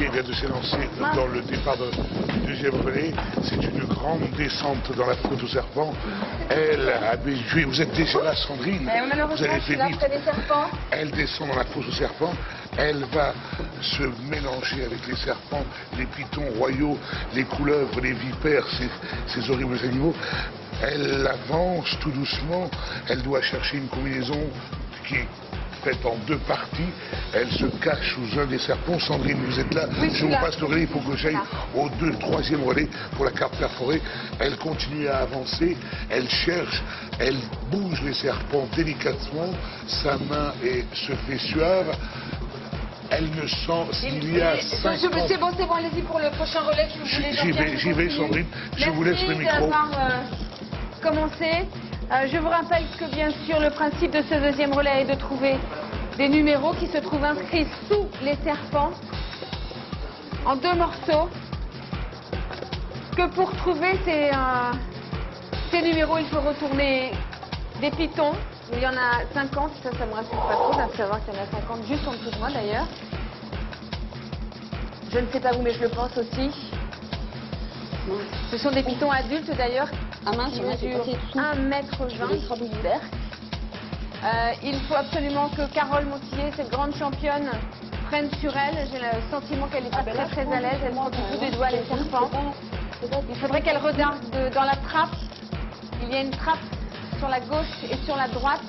Gauthier vient de s'élancer dans le départ du deuxième relais. C'est une grande descente dans la faute aux serpents. Elle, habituée, vous êtes déjà là, Sandrine. Vous avez fait vite. Elle descend dans la fosse aux serpents. Elle va se mélanger avec les serpents, les pitons royaux, les couleuvres, les vipères, ces horribles animaux. Elle avance tout doucement. Elle doit chercher une combinaison qui est faite en deux parties. Elle se cache sous un des serpents. Sandrine, vous êtes là. Oui, je vous passe le relais. Il faut que j'aille au troisième relais pour la carte perforée. Elle continue à avancer. Elle cherche. Elle bouge les serpents délicatement. Sa main se fait suave. Elle ne sent s'il y a 50... C'est bon, allez-y pour le prochain relais. J'y vais, Sandrine. Je vous laisse le micro. Commencer. Je vous rappelle que bien sûr le principe de ce deuxième relais est de trouver des numéros qui se trouvent inscrits sous les serpents en deux morceaux. Que pour trouver ces numéros, il faut retourner des pitons. Il y en a 50, ça me rassure pas trop de savoir qu'il y en a 50 juste en dessous de moi d'ailleurs. Je ne sais pas vous, mais je le pense aussi. Ce sont des pitons adultes d'ailleurs. Qui mesurent 1,20 m. Il faut absolument que Carole Montillet, cette grande championne, prenne sur elle. J'ai le sentiment qu'elle n'est pas très à l'aise. Elle prend du bout des doigts les serpents. Il faudrait qu'elle regarde dans la trappe. Il y a une trappe sur la gauche et sur la droite.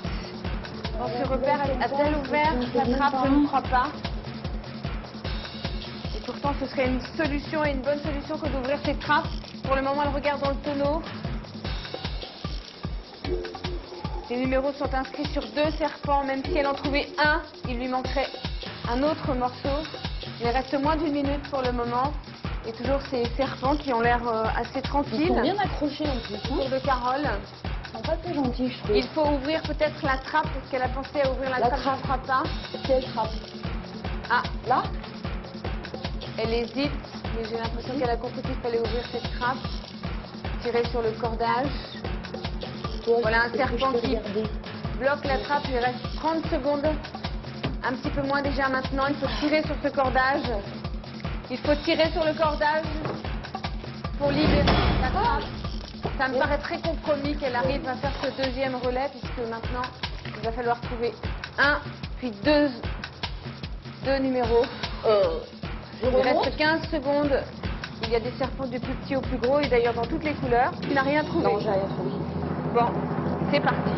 Dans ce repère, a-t-elle ouvert la trappe? Je ne crois pas. Et pourtant, ce serait une solution et une bonne solution que d'ouvrir ces trappes. Pour le moment, elle regarde dans le tonneau. Les numéros sont inscrits sur deux serpents. Même si elle en trouvait un, il lui manquerait un autre morceau. Il reste moins d'une minute pour le moment. Et toujours ces serpents qui ont l'air assez tranquilles. Ils sont bien accrochés en plus. Autour de Carole. Ils sont pas très gentils, je trouve. Il faut ouvrir peut-être la trappe. Est-ce qu'elle a pensé à ouvrir la trappe? Je ne crois pas. Quelle trappe? Ah, là? Elle hésite, mais j'ai l'impression qu'elle a compris qu'il fallait ouvrir cette trappe. Tirer sur le cordage. Voilà un serpent qui bloque la trappe. Il reste 30 secondes. Un petit peu moins déjà maintenant. Il faut tirer sur ce cordage. Il faut tirer sur le cordage pour libérer la trappe. Ça me paraît très compromis qu'elle arrive à faire ce deuxième relais, puisque maintenant, il va falloir trouver un, puis deux numéros. Il reste 15 secondes. Il y a des serpents du plus petit au plus gros, et d'ailleurs dans toutes les couleurs. Tu n'as rien trouvé? Non, j'ai rien trouvé. Bon, c'est parti.